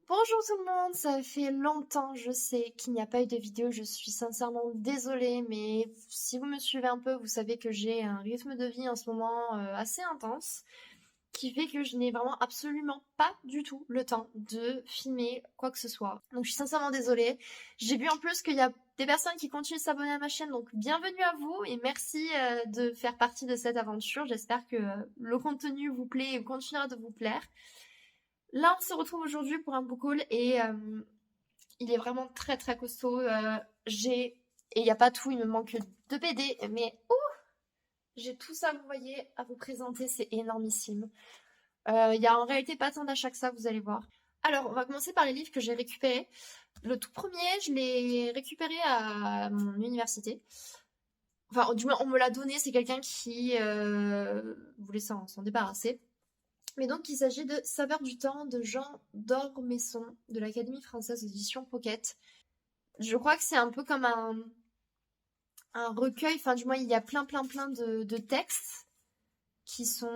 Bonjour tout le monde, ça fait longtemps, je sais qu'il n'y a pas eu de vidéo, je suis sincèrement désolée, mais si vous me suivez un peu, vous savez que j'ai un rythme de vie en ce moment assez intense, qui fait que je n'ai vraiment absolument pas du tout le temps de filmer quoi que ce soit. Donc je suis sincèrement désolée. J'ai vu en plus qu'il y a des personnes qui continuent de s'abonner à ma chaîne, donc bienvenue à vous et merci de faire partie de cette aventure. J'espère que le contenu vous plaît et continuera de vous plaire. Là, on se retrouve aujourd'hui pour un book haul et il est vraiment très très costaud. Et il n'y a pas tout, il me manque deux BD, mais j'ai tout ça, vous voyez, à vous présenter, c'est énormissime. Il y a en réalité pas tant d'achats que ça, vous allez voir. Alors, on va commencer par les livres que j'ai récupérés. Le tout premier, je l'ai récupéré à mon université. Enfin, du moins, on me l'a donné, c'est quelqu'un qui voulait s'en débarrasser. Mais donc, il s'agit de Saveurs du temps de Jean d'Ormesson de l'Académie française d'édition Pocket. Je crois que c'est un peu comme un recueil, enfin du moins il y a plein de textes qui sont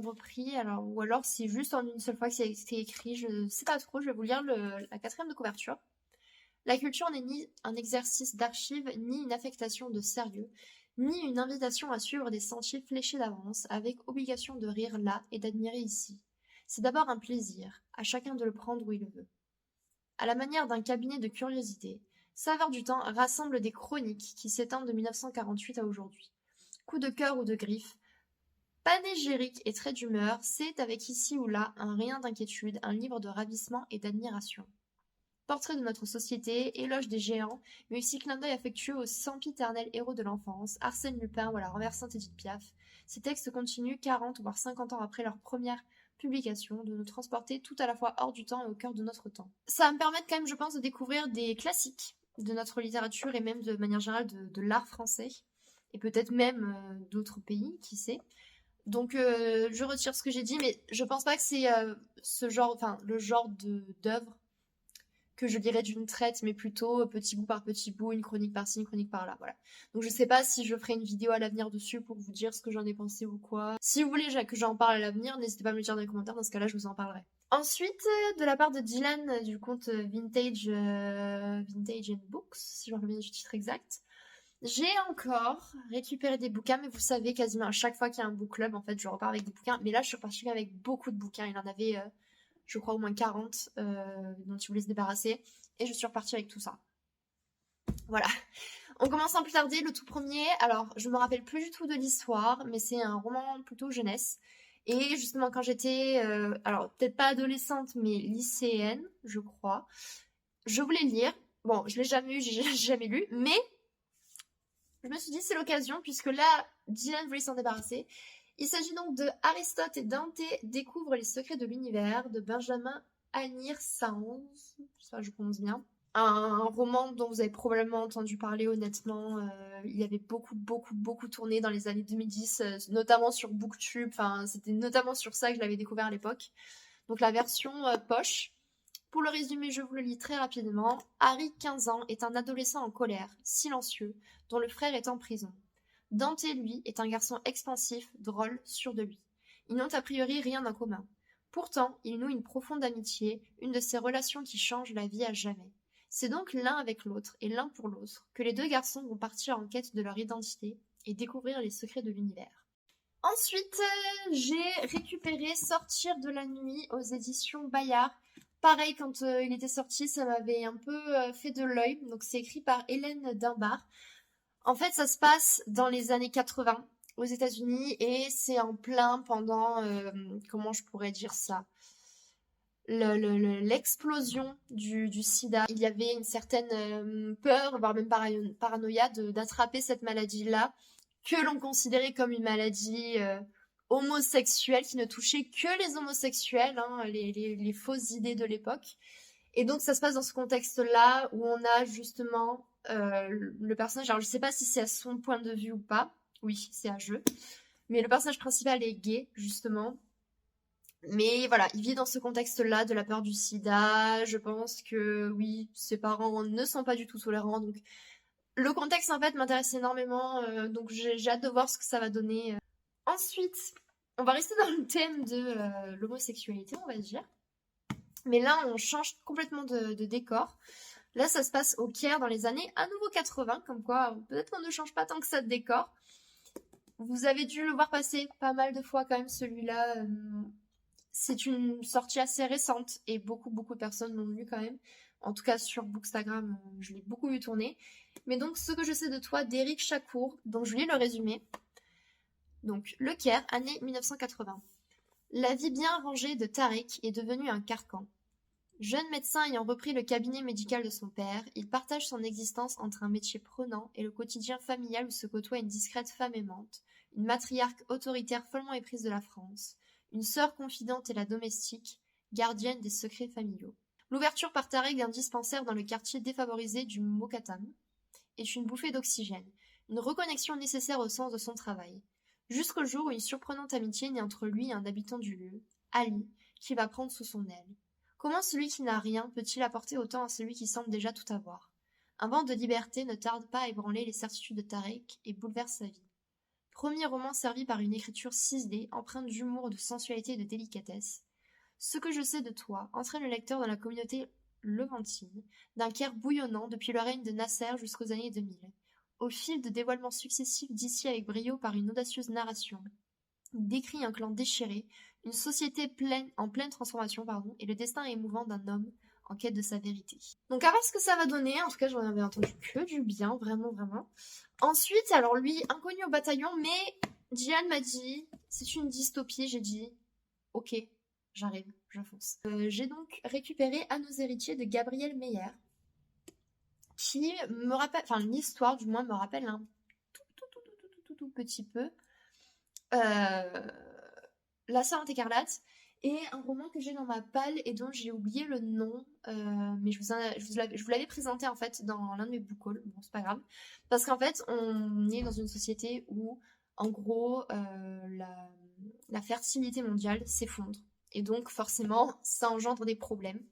repris, alors, ou alors c'est juste en une seule fois que c'est écrit, je sais pas trop, je vais vous lire la quatrième de couverture. La culture n'est ni un exercice d'archive, ni une affectation de sérieux, ni une invitation à suivre des sentiers fléchés d'avance, avec obligation de rire là et d'admirer ici. C'est d'abord un plaisir, à chacun de le prendre où il le veut. À la manière d'un cabinet de curiosités, Saveurs du temps rassemble des chroniques qui s'étendent de 1948 à aujourd'hui. Coups de cœur ou de griffe, panégyrique et traits d'humeur, c'est avec ici ou là un rien d'inquiétude, un livre de ravissement et d'admiration. Portrait de notre société, éloge des géants, mais aussi clin d'œil affectueux aux sempiternels héros de l'enfance, Arsène Lupin ou la renversante Édith Piaf. Ces textes continuent, 40 voire 50 ans après leur première publication, de nous transporter tout à la fois hors du temps et au cœur de notre temps. Ça va me permettre quand même, je pense, de découvrir des classiques de notre littérature et même de manière générale de l'art français, et peut-être même d'autres pays, qui sait. Donc je retire ce que j'ai dit, mais je pense pas que c'est ce genre, enfin le genre d'œuvre que je lirais d'une traite, mais plutôt petit bout par petit bout, une chronique par-ci, une chronique par-là, voilà. Donc je sais pas si je ferai une vidéo à l'avenir dessus pour vous dire ce que j'en ai pensé ou quoi. Si vous voulez que j'en parle à l'avenir, n'hésitez pas à me le dire dans les commentaires, dans ce cas-là je vous en parlerai. Ensuite, de la part de Dylan, du compte Vintage and Books, si je me rappelle du titre exact, j'ai encore récupéré des bouquins, mais vous savez, quasiment à chaque fois qu'il y a un book club, en fait, je repars avec des bouquins. Mais là, je suis repartie avec beaucoup de bouquins. Il en avait je crois au moins 40 dont il voulait se débarrasser. Et je suis repartie avec tout ça. Voilà. On commence sans plus tarder, le tout premier. Alors, je me rappelle plus du tout de l'histoire, mais c'est un roman plutôt jeunesse. Et justement, quand j'étais, alors peut-être pas adolescente, mais lycéenne, je crois, je voulais le lire. Bon, je l'ai jamais eu, j'ai jamais lu, mais je me suis dit c'est l'occasion, puisque là, Dylan voulait s'en débarrasser. Il s'agit donc de Aristote et Dante découvrent les secrets de l'univers de Benjamin Anir Sanz, ça je prononce bien. Un roman dont vous avez probablement entendu parler honnêtement. Il y avait beaucoup tourné dans les années 2010, notamment sur Booktube. Enfin, c'était notamment sur ça que je l'avais découvert à l'époque. Donc la version poche. Pour le résumer, je vous le lis très rapidement. Harry, 15 ans, est un adolescent en colère, silencieux, dont le frère est en prison. Dante, lui, est un garçon expansif, drôle, sûr de lui. Ils n'ont a priori rien en commun. Pourtant, ils nouent une profonde amitié, une de ces relations qui changent la vie à jamais. C'est donc l'un avec l'autre et l'un pour l'autre que les deux garçons vont partir en quête de leur identité et découvrir les secrets de l'univers. Ensuite, j'ai récupéré Sortir de la nuit aux éditions Bayard. Pareil, quand il était sorti, ça m'avait un peu fait de l'œil. Donc c'est écrit par Hélène Dunbar. En fait, ça se passe dans les années 80 aux États-Unis et c'est en plein pendant, comment je pourrais dire ça, l'explosion du sida. Il y avait une certaine peur, voire même paranoïa d'attraper cette maladie-là, que l'on considérait comme une maladie homosexuelle qui ne touchait que les homosexuels, hein, les fausses idées de l'époque. Et donc ça se passe dans ce contexte-là où on a justement le personnage, alors je sais pas si c'est à son point de vue ou pas, oui c'est à jeu, mais le personnage principal est gay justement, mais voilà, il vit dans ce contexte-là de la peur du sida, je pense que oui, ses parents ne sont pas du tout tolérants, donc le contexte en fait m'intéresse énormément, donc j'ai hâte de voir ce que ça va donner. Ensuite, on va rester dans le thème de l'homosexualité, on va dire. Mais là, on change complètement de décor. Là, ça se passe au Caire dans les années à nouveau 80, comme quoi peut-être qu'on ne change pas tant que ça de décor. Vous avez dû le voir passer pas mal de fois quand même, celui-là. C'est une sortie assez récente et beaucoup de personnes l'ont lu quand même. En tout cas sur Bookstagram, je l'ai beaucoup vu tourner. Mais donc ce que je sais de toi d'Éric Chacour, dont je lis le résumé. Donc Le Caire, année 1980. La vie bien rangée de Tarek est devenue un carcan. Jeune médecin ayant repris le cabinet médical de son père, il partage son existence entre un métier prenant et le quotidien familial où se côtoie une discrète femme aimante, une matriarque autoritaire follement éprise de la France, une sœur confidente et la domestique, gardienne des secrets familiaux. L'ouverture par Tarek d'un dispensaire dans le quartier défavorisé du Mokatam est une bouffée d'oxygène, une reconnexion nécessaire au sens de son travail. Jusqu'au jour où une surprenante amitié naît entre lui et un habitant du lieu, Ali, qui va prendre sous son aile. Comment celui qui n'a rien peut-il apporter autant à celui qui semble déjà tout avoir? Un vent de liberté ne tarde pas à ébranler les certitudes de Tarek et bouleverse sa vie. Premier roman servi par une écriture ciselée, empreinte d'humour, de sensualité et de délicatesse. Ce que je sais de toi entraîne le lecteur dans la communauté levantine, d'un Caire bouillonnant depuis le règne de Nasser jusqu'aux années 2000. Au fil de dévoilements successifs d'ici avec brio par une audacieuse narration, il décrit un clan déchiré, une société en pleine transformation, et le destin émouvant d'un homme en quête de sa vérité. Donc à voir ce que ça va donner, en tout cas j'en avais entendu que du bien, vraiment, vraiment. Ensuite, alors lui, inconnu au bataillon, mais Diane m'a dit, c'est une dystopie, j'ai dit, ok, j'arrive, je fonce. J'ai donc récupéré À nos héritiers de Gabriel Meyer, qui me rappelle, enfin l'histoire du moins me rappelle un tout petit peu La Sainte Écarlate, et un roman que j'ai dans ma palle et dont j'ai oublié le nom, mais je vous l'avais présenté en fait dans l'un de mes book hauls. Bon, c'est pas grave, parce qu'en fait on est dans une société où en gros la fertilité mondiale s'effondre, et donc forcément ça engendre des problèmes.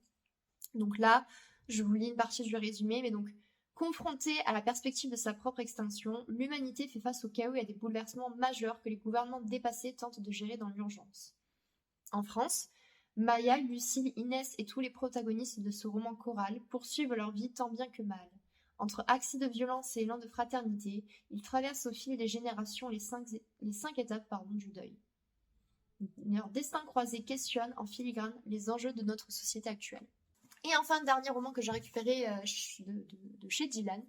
Donc là, je vous lis une partie du résumé, mais donc confrontée à la perspective de sa propre extinction, l'humanité fait face au chaos et à des bouleversements majeurs que les gouvernements dépassés tentent de gérer dans l'urgence. En France, Maya, Lucille, Inès et tous les protagonistes de ce roman choral poursuivent leur vie tant bien que mal. Entre accès de violence et élan de fraternité, ils traversent au fil des générations les cinq étapes du deuil. Leur destin croisé questionne en filigrane les enjeux de notre société actuelle. Et enfin, dernier roman que j'ai récupéré de chez Dylan.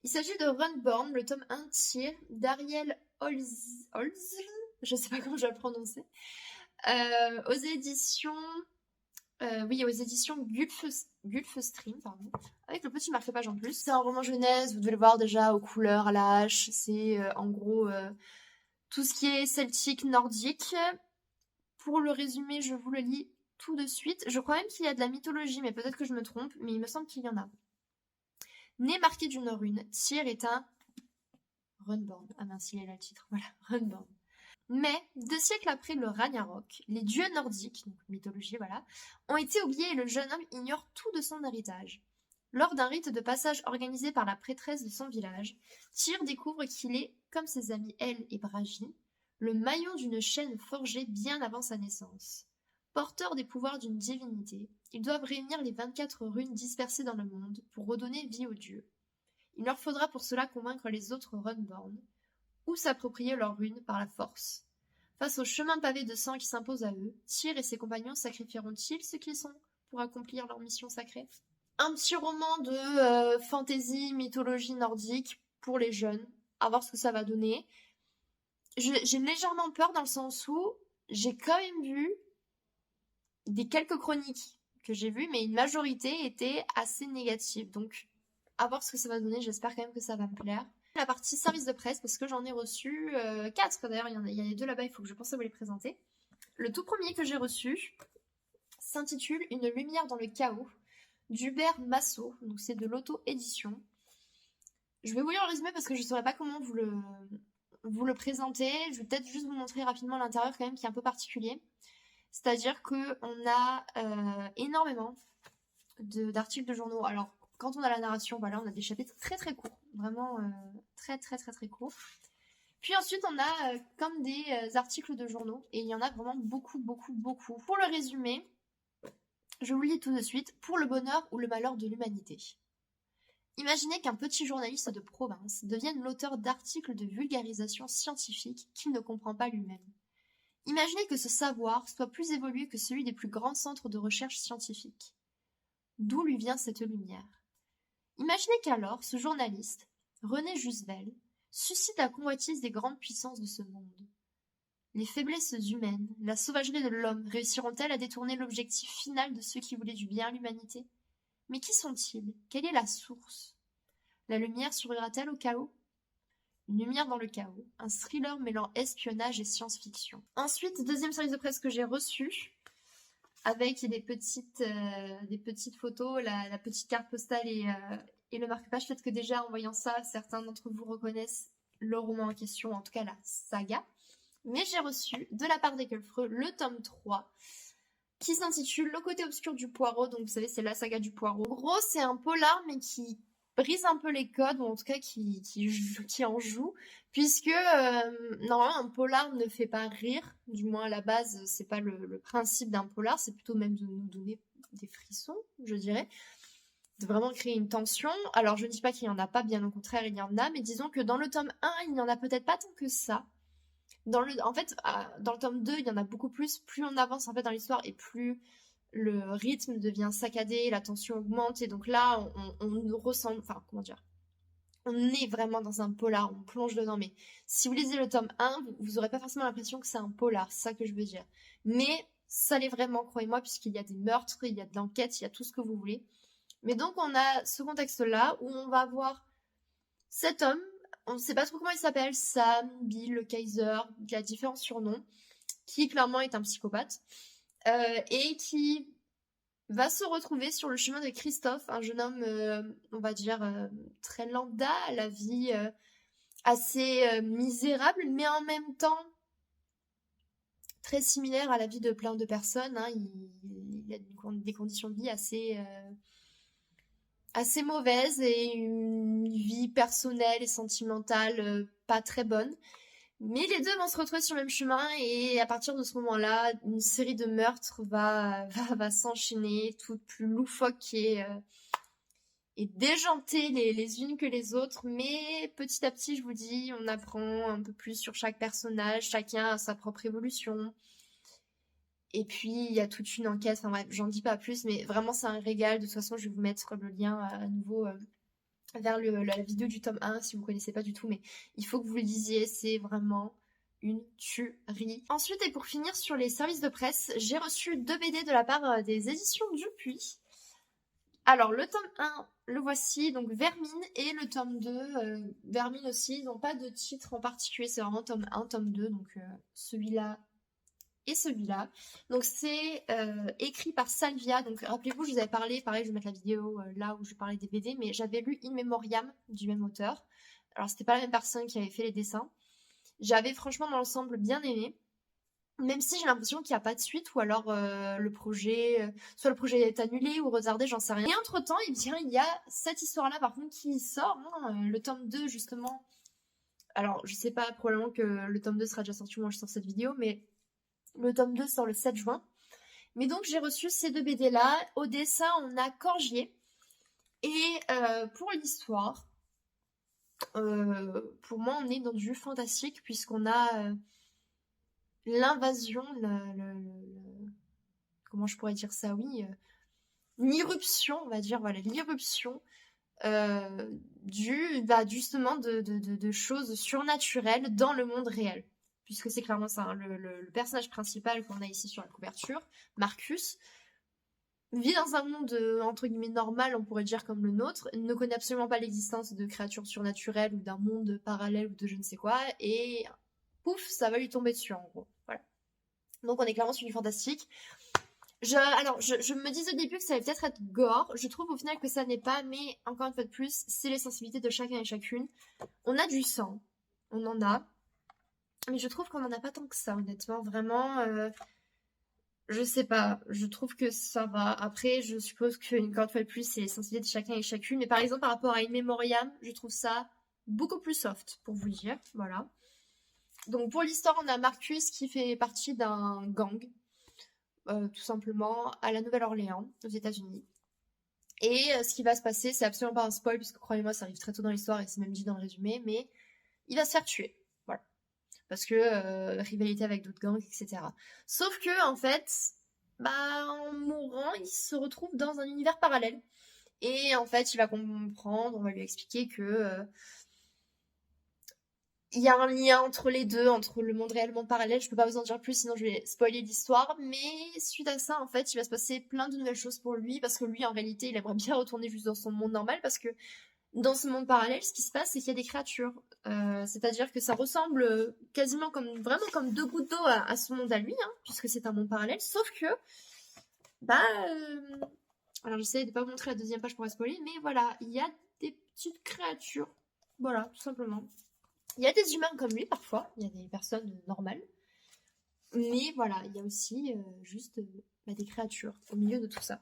Il s'agit de Runborn, le tome 1 tir d'Ariel Holz, je sais pas comment je vais le prononcer, aux éditions Gulfstream, avec le petit marque-page en plus. C'est un roman jeunesse, vous devez le voir déjà aux couleurs, à la hache. C'est en gros tout ce qui est celtique, nordique. Pour le résumé, je vous le lis tout de suite. Je crois même qu'il y a de la mythologie, mais peut-être que je me trompe, mais il me semble qu'il y en a. Né marqué d'une rune, Tyr est un Runborn. Ah mince, il est là le titre. Voilà, Runborn. Mais, 2 siècles après le Ragnarok, les dieux nordiques, donc mythologie, voilà, ont été oubliés et le jeune homme ignore tout de son héritage. Lors d'un rite de passage organisé par la prêtresse de son village, Tyr découvre qu'il est, comme ses amis Elle et Bragi, le maillon d'une chaîne forgée bien avant sa naissance. Porteurs des pouvoirs d'une divinité, ils doivent réunir les 24 runes dispersées dans le monde pour redonner vie aux dieux. Il leur faudra pour cela convaincre les autres Runborn, ou s'approprier leurs runes par la force. Face au chemin pavé de sang qui s'impose à eux, Tyr et ses compagnons sacrifieront-ils ce qu'ils sont pour accomplir leur mission sacrée? Un petit roman de fantasy, mythologie nordique pour les jeunes, à voir ce que ça va donner. J'ai légèrement peur dans le sens où j'ai quand même vu des quelques chroniques que j'ai vues, mais une majorité était assez négative. Donc, à voir ce que ça va donner. J'espère quand même que ça va me plaire. La partie service de presse, parce que j'en ai reçu 4 d'ailleurs. Il y en a 2 là-bas, il faut que je pense à vous les présenter. Le tout premier que j'ai reçu s'intitule Une lumière dans le chaos d'Hubert Massot. Donc, c'est de l'auto-édition. Je vais vous lire le résumé parce que je ne saurais pas comment vous le présenter. Je vais peut-être juste vous montrer rapidement l'intérieur quand même qui est un peu particulier. C'est-à-dire qu'on a énormément d'articles de journaux. Alors, quand on a la narration, voilà, on a des chapitres très très courts. Vraiment très très très très courts. Puis ensuite, on a comme des articles de journaux. Et il y en a vraiment beaucoup, beaucoup, beaucoup. Pour le résumé, Je vous le lis tout de suite. Pour le bonheur ou le malheur de l'humanité. Imaginez qu'un petit journaliste de province devienne l'auteur d'articles de vulgarisation scientifique qu'il ne comprend pas lui-même. Imaginez que ce savoir soit plus évolué que celui des plus grands centres de recherche scientifique. D'où lui vient cette lumière? Imaginez qu'alors, ce journaliste, René Jusvel, suscite la convoitise des grandes puissances de ce monde. Les faiblesses humaines, la sauvagerie de l'homme réussiront-elles à détourner l'objectif final de ceux qui voulaient du bien à l'humanité? Mais qui sont-ils? Quelle est la source? La lumière survivra-t-elle au chaos? Une lumière dans le chaos, un thriller mêlant espionnage et science-fiction. Ensuite, deuxième service de presse que j'ai reçu, avec des petites photos, la petite carte postale et le marque-page. Peut-être que déjà en voyant ça, certains d'entre vous reconnaissent le roman en question, en tout cas la saga. Mais j'ai reçu de la part d'Eckelfreux le tome 3 qui s'intitule Le côté obscur du poireau. Donc vous savez, c'est la saga du poireau. En gros, c'est un polar mais qui brise un peu les codes, ou en tout cas qui en joue, puisque normalement un polar ne fait pas rire, du moins à la base c'est pas le principe d'un polar, c'est plutôt même de nous donner des frissons, je dirais, de vraiment créer une tension. Alors je ne dis pas qu'il n'y en a pas, bien au contraire il y en a, mais disons que dans le tome 1 il n'y en a peut-être pas tant que ça. Dans le tome 2 il y en a beaucoup plus on avance en fait dans l'histoire et plus le rythme devient saccadé, la tension augmente, et donc là, on ressent, enfin, comment dire, on est vraiment dans un polar, on plonge dedans, mais si vous lisez le tome 1, vous n'aurez pas forcément l'impression que c'est un polar, c'est ça que je veux dire. Mais ça l'est vraiment, croyez-moi, puisqu'il y a des meurtres, il y a de l'enquête, il y a tout ce que vous voulez. Mais donc, on a ce contexte-là, où on va voir cet homme, on ne sait pas trop comment il s'appelle, Sam, Bill, Kaiser, il a différents surnoms, qui clairement est un psychopathe. Et qui va se retrouver sur le chemin de Christophe, un jeune homme, on va dire, très lambda, à la vie assez misérable, mais en même temps très similaire à la vie de plein de personnes. Hein. Il a des conditions de vie assez mauvaises et une vie personnelle et sentimentale pas très bonne. Mais les deux vont se retrouver sur le même chemin, et à partir de ce moment-là, une série de meurtres va s'enchaîner, toutes plus loufoques et déjantées les unes que les autres. Mais petit à petit, je vous dis, on apprend un peu plus sur chaque personnage, chacun a sa propre évolution. Et puis, il y a toute une enquête, enfin bref, j'en dis pas plus, mais vraiment c'est un régal. De toute façon, je vais vous mettre le lien à nouveau vers la vidéo du tome 1 si vous ne connaissez pas du tout, mais il faut que vous le lisiez, c'est vraiment une tuerie. Ensuite, et pour finir sur les services de presse, j'ai reçu 2 BD de la part des éditions Dupuis. Alors, le tome 1, le voici, donc Vermine, et le tome 2, Vermine aussi. Ils n'ont pas de titre en particulier, c'est vraiment tome 1, tome 2, donc celui-là et celui-là. Donc c'est écrit par Salvia. Donc rappelez-vous, je vous avais parlé, pareil, je vais mettre la vidéo là où je parlais des BD, mais j'avais lu In Memoriam du même auteur. Alors c'était pas la même personne qui avait fait les dessins. J'avais franchement dans l'ensemble bien aimé, même si j'ai l'impression qu'il n'y a pas de suite, ou alors le projet, soit le projet est annulé ou retardé, j'en sais rien. Et entre-temps, eh bien, il y a cette histoire-là par contre qui sort, hein, le tome 2 justement. Alors je sais pas, probablement que le tome 2 sera déjà sorti au moment où je sors cette vidéo, mais le tome 2 sort le 7 juin. Mais donc j'ai reçu ces 2 BD là. Au dessin, on a Corgier. Et pour l'histoire, pour moi, on est dans du fantastique, puisqu'on a l'invasion, comment je pourrais dire ça, oui, l'irruption, on va dire, voilà, l'irruption justement de choses surnaturelles dans le monde réel. Puisque c'est clairement ça, hein, le personnage principal qu'on a ici sur la couverture, Marcus, vit dans un monde entre guillemets normal, on pourrait dire comme le nôtre, ne connaît absolument pas l'existence de créatures surnaturelles ou d'un monde parallèle ou de je ne sais quoi, et pouf, ça va lui tomber dessus en gros. Voilà. Donc on est clairement sur du fantastique. Je me disais au début que ça allait peut-être être gore, je trouve au final que ça n'est pas, mais encore une fois de plus, c'est les sensibilités de chacun et chacune. On a du sang, on en a, mais je trouve qu'on en a pas tant que ça, honnêtement, vraiment. Je sais pas, je trouve que ça va. Après, je suppose qu'une fois de plus, c'est les sensibilités de chacun et chacune. Mais par exemple, par rapport à In Memoriam, je trouve ça beaucoup plus soft, pour vous le dire. Voilà. Donc pour l'histoire, on a Marcus qui fait partie d'un gang. tout simplement, à la Nouvelle-Orléans, aux États-Unis. Et ce qui va se passer, c'est absolument pas un spoil, puisque croyez-moi, ça arrive très tôt dans l'histoire et c'est même dit dans le résumé, mais il va se faire tuer. Voilà. Parce que rivalité avec d'autres gangs, etc. Sauf que, en fait, bah, en mourant, il se retrouve dans un univers parallèle. Et en fait, il va comprendre, on va lui expliquer que il y a un lien entre les deux, entre le monde réel et le monde parallèle. Je peux pas vous en dire plus, sinon je vais spoiler l'histoire. Mais suite à ça, en fait, il va se passer plein de nouvelles choses pour lui, parce que lui, en réalité, il aimerait bien retourner juste dans son monde normal, parce que dans ce monde parallèle, ce qui se passe, c'est qu'il y a des créatures. C'est-à-dire que ça ressemble quasiment vraiment comme deux gouttes d'eau à son monde à lui, hein, puisque c'est un monde parallèle. Sauf que, bah, alors j'essaie de pas vous montrer la deuxième page pour pas spoiler, mais voilà, il y a des petites créatures. Voilà, tout simplement. Il y a des humains comme lui parfois, il y a des personnes normales. Mais voilà, il y a aussi juste des créatures au milieu de tout ça.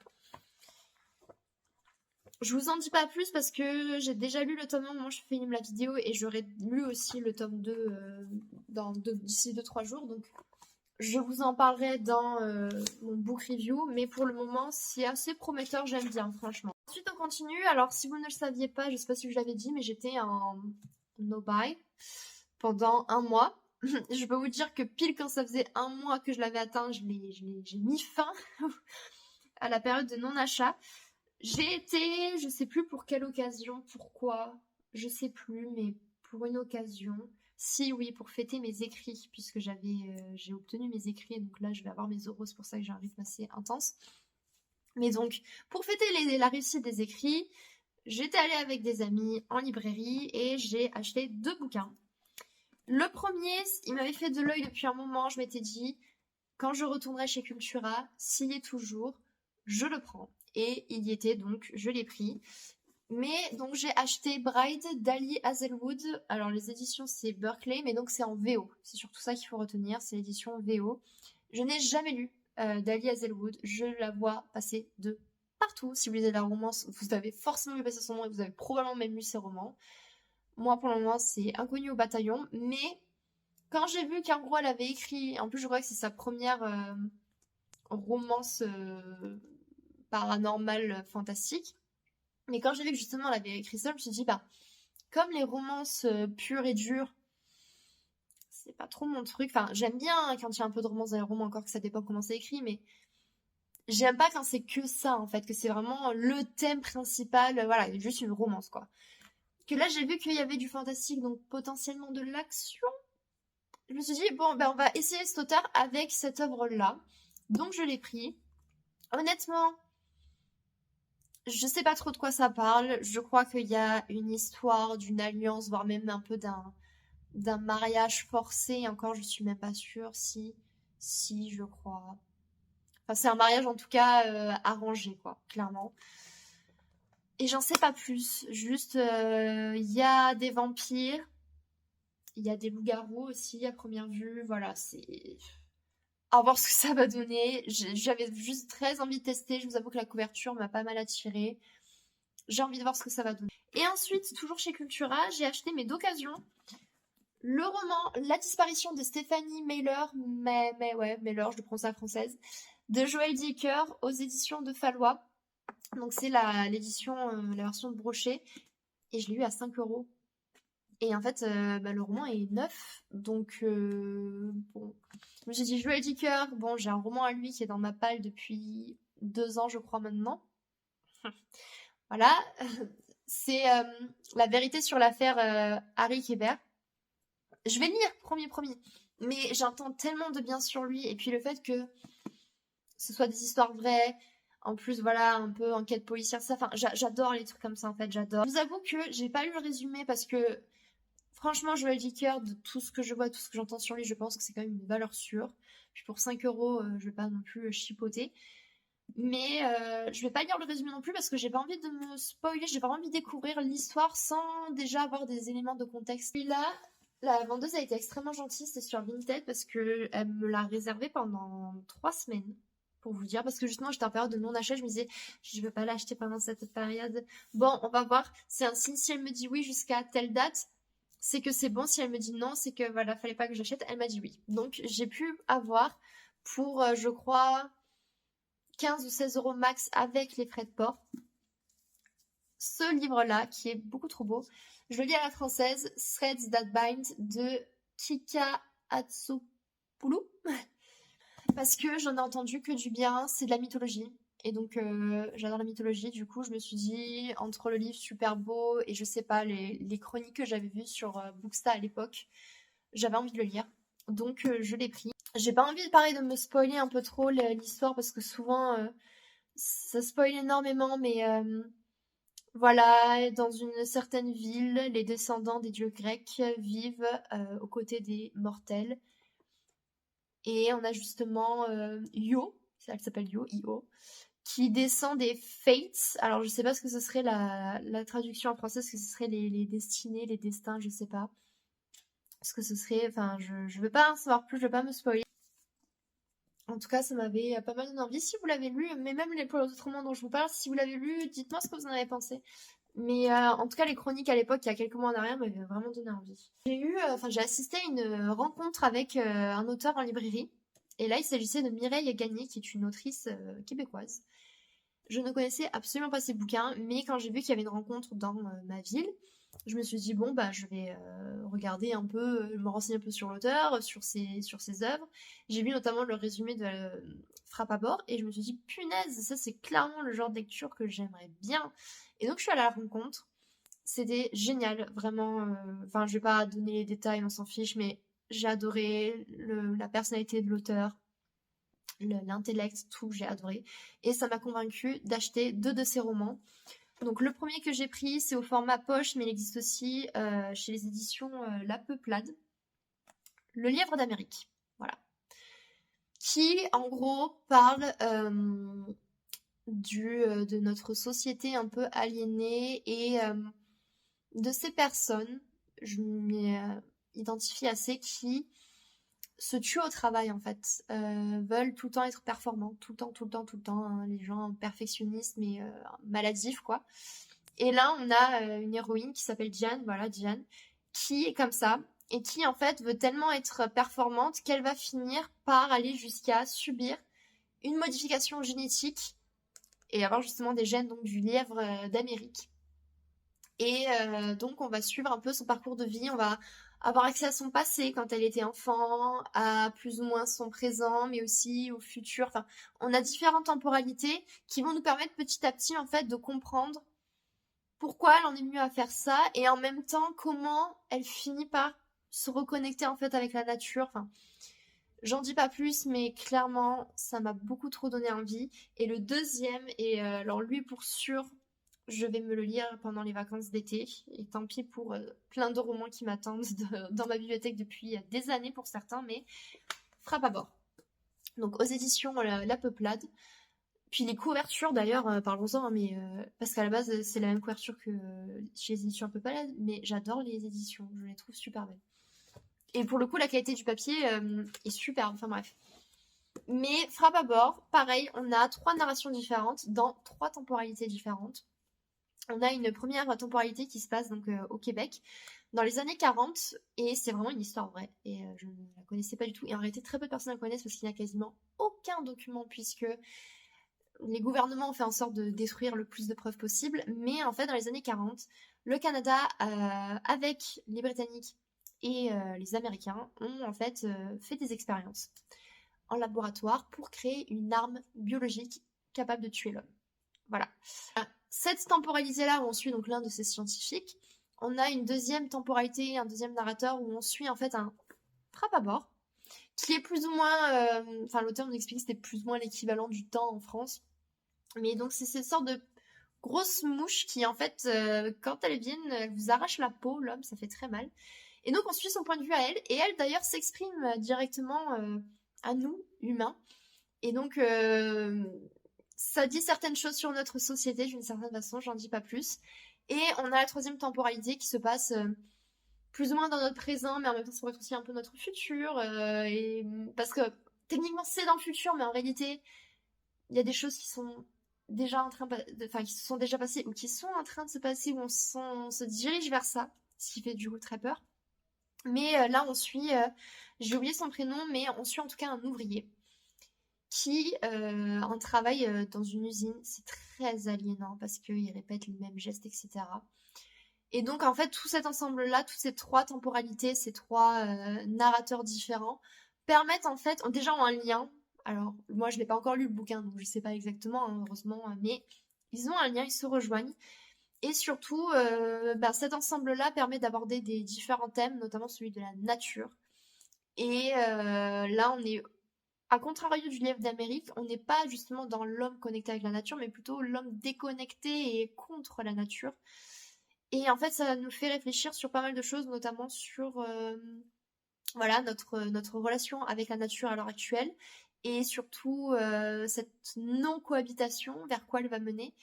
Je vous en dis pas plus parce que j'ai déjà lu le tome 1 au moment où je filme la vidéo et j'aurai lu aussi le tome 2 d'ici 2-3 jours. Donc je vous en parlerai dans mon book review. Mais pour le moment, c'est assez prometteur, j'aime bien, franchement. Ensuite, on continue. Alors, si vous ne le saviez pas, je sais pas si je l'avais dit, mais j'étais en no-buy pendant 1 mois. Je peux vous dire que pile quand ça faisait 1 mois que je l'avais atteint, j'ai mis fin à la période de non-achat. J'ai été, je sais plus pour quelle occasion, pourquoi, je sais plus, mais pour une occasion. Si, oui, pour fêter mes écrits, puisque j'ai obtenu mes écrits, donc là je vais avoir mes euros, c'est pour ça que j'ai un rythme assez intense. Mais donc, pour fêter la réussite des écrits, j'étais allée avec des amis en librairie et j'ai acheté 2 bouquins. Le premier, il m'avait fait de l'œil depuis un moment, je m'étais dit, quand je retournerai chez Cultura, s'il y est toujours, je le prends. Et il y était, donc je l'ai pris. Mais donc j'ai acheté Bride d'Ali Hazelwood. Alors les éditions c'est Berkeley, mais donc c'est en VO. C'est surtout ça qu'il faut retenir, c'est l'édition VO. Je n'ai jamais lu d'Ali Hazelwood. Je la vois passer de partout. Si vous lisez la romance, vous avez forcément vu passer son nom et vous avez probablement même lu ses romans. Moi pour le moment c'est Inconnu au bataillon, mais quand j'ai vu qu'en gros elle avait écrit, en plus je crois que c'est sa première romance paranormale fantastique, mais quand j'ai vu que justement elle avait écrit ça, je me suis dit comme les romances pures et dures, c'est pas trop mon truc. Enfin, j'aime bien quand il y a un peu de romance dans les romans, encore que ça dépend comment c'est écrit, mais j'aime pas quand c'est que ça en fait, que c'est vraiment le thème principal, voilà, juste une romance quoi. Que là j'ai vu qu'il y avait du fantastique, donc potentiellement de l'action. Je me suis dit bon on va essayer cet auteur avec cette œuvre là, donc je l'ai pris. Honnêtement, je sais pas trop de quoi ça parle. Je crois qu'il y a une histoire d'une alliance, voire même un peu d'un mariage forcé. Encore, je suis même pas sûre si, je crois. Enfin, c'est un mariage en tout cas arrangé, quoi, clairement. Et j'en sais pas plus. Juste, il y a des vampires, il y a des loups-garous aussi à première vue. Voilà, c'est à voir ce que ça va donner. J'avais juste très envie de tester. Je vous avoue que la couverture m'a pas mal attirée. J'ai envie de voir ce que ça va donner. Et ensuite, toujours chez Cultura, j'ai acheté mais d'occasion le roman La disparition de Stéphanie Meyer, Meyer, je le prononce à la française, de Joël Dicker aux éditions de Fallois. Donc c'est l'édition, la version de brochet. Et je l'ai eu à 5 €. Et en fait, le roman est neuf. Donc, bon. Je me suis dit, Joël Dicker, bon, j'ai un roman à lui qui est dans ma palle depuis 2 ans, je crois, maintenant. Voilà. C'est La vérité sur l'affaire Harry Kéber. Je vais lire, promis. Mais j'entends tellement de bien sur lui. Et puis le fait que ce soit des histoires vraies, en plus, voilà, un peu enquête policière, ça. Enfin, j'adore les trucs comme ça, en fait, j'adore. Je vous avoue que j'ai pas lu le résumé parce que, franchement, Joël Dicker, de tout ce que je vois, tout ce que j'entends sur lui, je pense que c'est quand même une valeur sûre. Puis pour 5 €, je vais pas non plus chipoter. Mais je vais pas lire le résumé non plus parce que j'ai pas envie de me spoiler, j'ai vraiment envie de découvrir l'histoire sans déjà avoir des éléments de contexte. Et là, la vendeuse a été extrêmement gentille, c'était sur Vinted parce que elle me l'a réservé pendant 3 semaines. Pour vous dire, parce que justement j'étais en période de non-achat, je me disais je veux pas l'acheter pendant cette période. Bon, on va voir, c'est un signe, si elle me dit oui jusqu'à telle date, c'est que c'est bon, si elle me dit non, c'est que voilà, fallait pas que j'achète, elle m'a dit oui. Donc j'ai pu avoir pour, je crois, 15 ou 16 euros max avec les frais de port. Ce livre-là, qui est beaucoup trop beau, je le lis à la française, Threads That Bind de Chika Atsupoulou. Parce que j'en ai entendu que du bien, c'est de la mythologie. Et donc j'adore la mythologie, du coup je me suis dit, entre le livre super beau et je sais pas, les chroniques que j'avais vues sur Booksta à l'époque, j'avais envie de le lire. Donc je l'ai pris. J'ai pas envie de me spoiler un peu trop l'histoire parce que souvent ça spoil énormément, mais voilà, dans une certaine ville, les descendants des dieux grecs vivent aux côtés des mortels. Et on a justement Io, elle s'appelle Io, qui descend des Fates. Alors je sais pas ce que ce serait la traduction en français, ce que ce serait les destinées, les destins, je sais pas. Ce que ce serait, enfin je veux pas en savoir plus, je veux pas me spoiler. En tout cas, ça m'avait pas mal donné envie. Si vous l'avez lu, mais même pour les autres romans dont je vous parle, si vous l'avez lu, dites-moi ce que vous en avez pensé. Mais en tout cas, les chroniques à l'époque, il y a quelques mois en arrière, m'avaient vraiment donné envie. J'ai assisté à une rencontre avec un auteur en librairie. Et là, il s'agissait de Mireille Gagné, qui est une autrice québécoise. Je ne connaissais absolument pas ses bouquins, mais quand j'ai vu qu'il y avait une rencontre dans ma ville, je me suis dit, bon, bah, je vais regarder un peu, me renseigner un peu sur l'auteur, sur ses œuvres. J'ai vu notamment le résumé de Frappe à bord, et je me suis dit, punaise, ça c'est clairement le genre de lecture que j'aimerais bien. Et donc je suis allée à la rencontre. C'était génial, vraiment. Enfin, je vais pas donner les détails, on s'en fiche, mais j'ai adoré la personnalité de l'auteur, l'intellect, tout, j'ai adoré. Et ça m'a convaincue d'acheter 2 de ses romans. Donc le premier que j'ai pris, c'est au format poche, mais il existe aussi chez les éditions La Peuplade. Le Lièvre d'Amérique, voilà. Qui, en gros, parle de notre société un peu aliénée et de ces personnes, je m'y identifie assez, qui se tuent au travail en fait, veulent tout le temps être performants, tout le temps, hein, les gens perfectionnistes mais maladifs quoi. Et là on a une héroïne qui s'appelle Diane, voilà Diane, qui est comme ça et qui en fait veut tellement être performante qu'elle va finir par aller jusqu'à subir une modification génétique et avoir justement des gènes donc du lièvre d'Amérique. Et donc on va suivre un peu son parcours de vie, on va avoir accès à son passé quand elle était enfant, à plus ou moins son présent, mais aussi au futur. Enfin, on a différentes temporalités qui vont nous permettre petit à petit en fait de comprendre pourquoi elle en est venue à faire ça et en même temps comment elle finit par se reconnecter en fait avec la nature. Enfin, j'en dis pas plus, mais clairement ça m'a beaucoup trop donné envie. Et le deuxième, et alors lui pour sûr, je vais me le lire pendant les vacances d'été. Et tant pis pour plein de romans qui m'attendent dans ma bibliothèque depuis des années pour certains, mais Frappe à bord. Donc aux éditions La Peuplade. Puis les couvertures d'ailleurs, parlons-en, hein, mais parce qu'à la base c'est la même couverture que chez les éditions La Peuplade, mais j'adore les éditions, je les trouve super belles. Et pour le coup, la qualité du papier est superbe, enfin bref. Mais Frappe à bord, pareil, on a 3 narrations différentes dans 3 temporalités différentes. On a une première temporalité qui se passe donc au Québec dans les années 40 et c'est vraiment une histoire vraie et je ne la connaissais pas du tout et en réalité très peu de personnes la connaissent parce qu'il n'y a quasiment aucun document puisque les gouvernements ont fait en sorte de détruire le plus de preuves possible, mais en fait dans les années 40 le Canada avec les Britanniques et les Américains ont en fait fait des expériences en laboratoire pour créer une arme biologique capable de tuer l'homme. Voilà. Cette temporalité-là, où on suit donc l'un de ces scientifiques, on a une deuxième temporalité, un deuxième narrateur, où on suit en fait un Frappe à bord, qui est plus ou moins, enfin l'auteur nous explique que c'était plus ou moins l'équivalent du temps en France. Mais donc c'est cette sorte de grosse mouche qui en fait, quand elles viennent, elle vous arrache la peau, l'homme, ça fait très mal. Et donc on suit son point de vue à elle, et elle d'ailleurs s'exprime directement à nous, humains. Et donc ça dit certaines choses sur notre société d'une certaine façon, j'en dis pas plus. Et on a la troisième temporalité qui se passe plus ou moins dans notre présent, mais en même temps ça pourrait être aussi un peu notre futur. Parce que techniquement c'est dans le futur, mais en réalité il y a des choses qui sont déjà en train enfin qui se sont déjà passées ou qui sont en train de se passer où on se dirige vers ça, ce qui fait du coup très peur. Mais là on suit, j'ai oublié son prénom, mais on suit en tout cas un ouvrier qui un travail dans une usine. C'est très aliénant parce qu'ils répètent les mêmes gestes, etc. Et donc, en fait, tout cet ensemble-là, toutes ces trois temporalités, ces trois narrateurs différents, permettent en fait, déjà ont un lien. Alors, moi, je n'ai pas encore lu le bouquin, donc je ne sais pas exactement, hein, heureusement, mais ils ont un lien, ils se rejoignent. Et surtout, cet ensemble-là permet d'aborder des différents thèmes, notamment celui de la nature. Et là, on est, à contrario du livre d'Amérique, on n'est pas justement dans l'homme connecté avec la nature, mais plutôt l'homme déconnecté et contre la nature. Et en fait, ça nous fait réfléchir sur pas mal de choses, notamment sur voilà, notre relation avec la nature à l'heure actuelle, et surtout cette non-cohabitation, vers quoi elle va mener.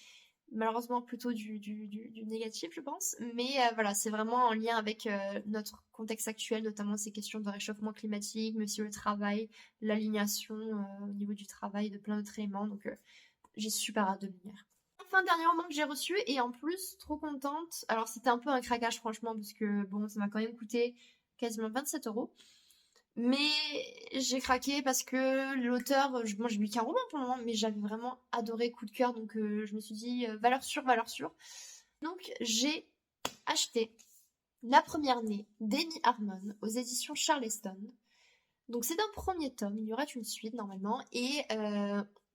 Malheureusement plutôt du négatif, je pense. Mais voilà, c'est vraiment en lien avec notre contexte actuel, notamment ces questions de réchauffement climatique, mais aussi le travail, l'alignation au niveau du travail, de plein d'autres éléments. Donc j'ai super hâte de le lire. Enfin, dernier roman que j'ai reçu, et en plus, trop contente. Alors c'était un peu un craquage, franchement, parce que bon, ça m'a quand même coûté quasiment 27 €. Mais j'ai craqué parce que l'auteur, moi je lis qu'un roman pour le moment, mais j'avais vraiment adoré, coup de cœur, donc je me suis dit valeur sûre, valeur sûre. Donc j'ai acheté La Première Née d'Amy Harmon aux éditions Charleston. Donc c'est un premier tome, il y aura une suite normalement, et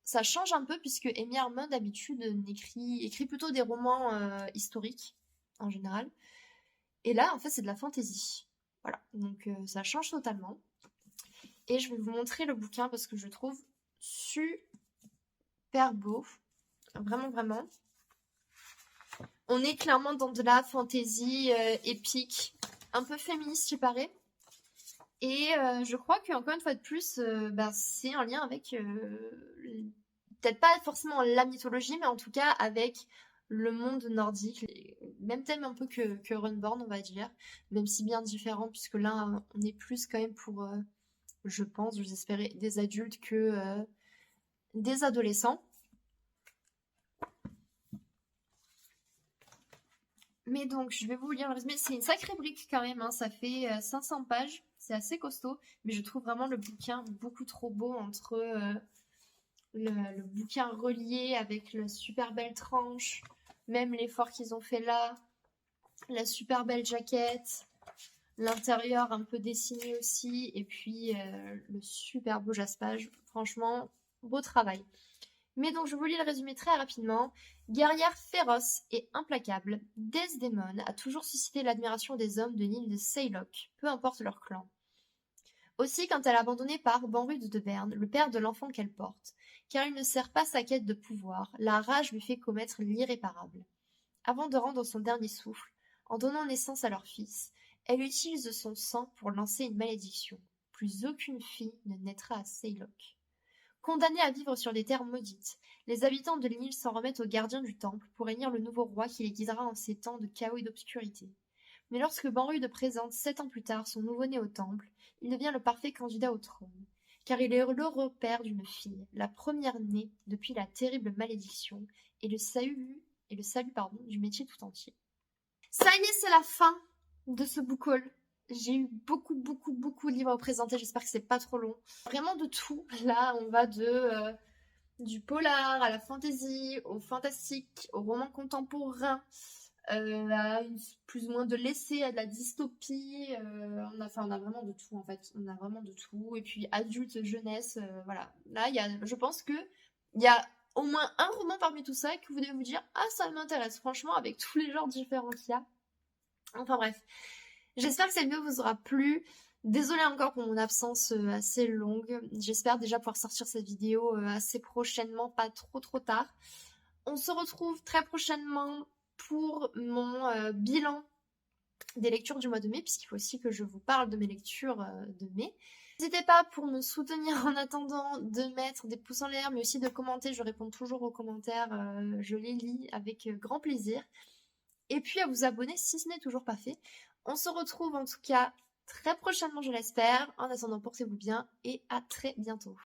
ça change un peu puisque Amy Harmon d'habitude écrit plutôt des romans historiques en général. Et là en fait c'est de la fantasy. Voilà, donc ça change totalement. Et je vais vous montrer le bouquin parce que je le trouve super beau. Vraiment, vraiment. On est clairement dans de la fantasy épique, un peu féministe, il paraît. Et je crois qu'encore une fois de plus, c'est en lien avec, peut-être pas forcément la mythologie, mais en tout cas avec le monde nordique. Même thème un peu que Runborn, on va dire. Même si bien différent, puisque là, on est plus quand même pour... je pense, j'espérais, des adultes que des adolescents. Mais donc, je vais vous lire le résumé. C'est une sacrée brique quand même, hein. Ça fait 500 pages. C'est assez costaud. Mais je trouve vraiment le bouquin beaucoup trop beau entre le bouquin relié avec la super belle tranche, même l'effort qu'ils ont fait là, la super belle jaquette, l'intérieur un peu dessiné aussi, et puis le super beau jaspage. Franchement, beau travail. Mais donc je vous lis le résumé très rapidement. Guerrière féroce et implacable, Desdemone a toujours suscité l'admiration des hommes de l'île de Saylock, peu importe leur clan. Aussi quand elle est abandonnée par Banrude de Berne, le père de l'enfant qu'elle porte, car il ne sert pas sa quête de pouvoir, la rage lui fait commettre l'irréparable. Avant de rendre son dernier souffle, en donnant naissance à leur fils, elle utilise son sang pour lancer une malédiction. Plus aucune fille ne naîtra à Saylock. Condamnés à vivre sur des terres maudites, les habitants de l'île s'en remettent aux gardiens du temple pour élire le nouveau roi qui les guidera en ces temps de chaos et d'obscurité. Mais lorsque Banrude présente 7 ans plus tard son nouveau-né au temple, il devient le parfait candidat au trône, car il est le repère d'une fille, la première née depuis la terrible malédiction, et le salut du métier tout entier. Ça y est, c'est la fin de ce book haul. J'ai eu beaucoup de livres à présenter, j'espère que c'est pas trop long. Vraiment de tout. Là, on va du polar à la fantasy, au fantastique, au roman contemporain, à plus ou moins de l'essai, à de la dystopie. On a vraiment de tout en fait. On a vraiment de tout. Et puis adulte, jeunesse, voilà. Là, je pense que il y a au moins un roman parmi tout ça que vous devez vous dire ah ça m'intéresse franchement avec tous les genres différents qu'il y a. Enfin bref, j'espère que cette vidéo vous aura plu. Désolée encore pour mon absence assez longue. J'espère déjà pouvoir sortir cette vidéo assez prochainement, pas trop tard. On se retrouve très prochainement pour mon bilan des lectures du mois de mai, puisqu'il faut aussi que je vous parle de mes lectures de mai. N'hésitez pas pour me soutenir en attendant de mettre des pouces en l'air, mais aussi de commenter. Je réponds toujours aux commentaires, je les lis avec grand plaisir. Et puis à vous abonner si ce n'est toujours pas fait. On se retrouve en tout cas très prochainement, je l'espère. En attendant, portez-vous bien et à très bientôt.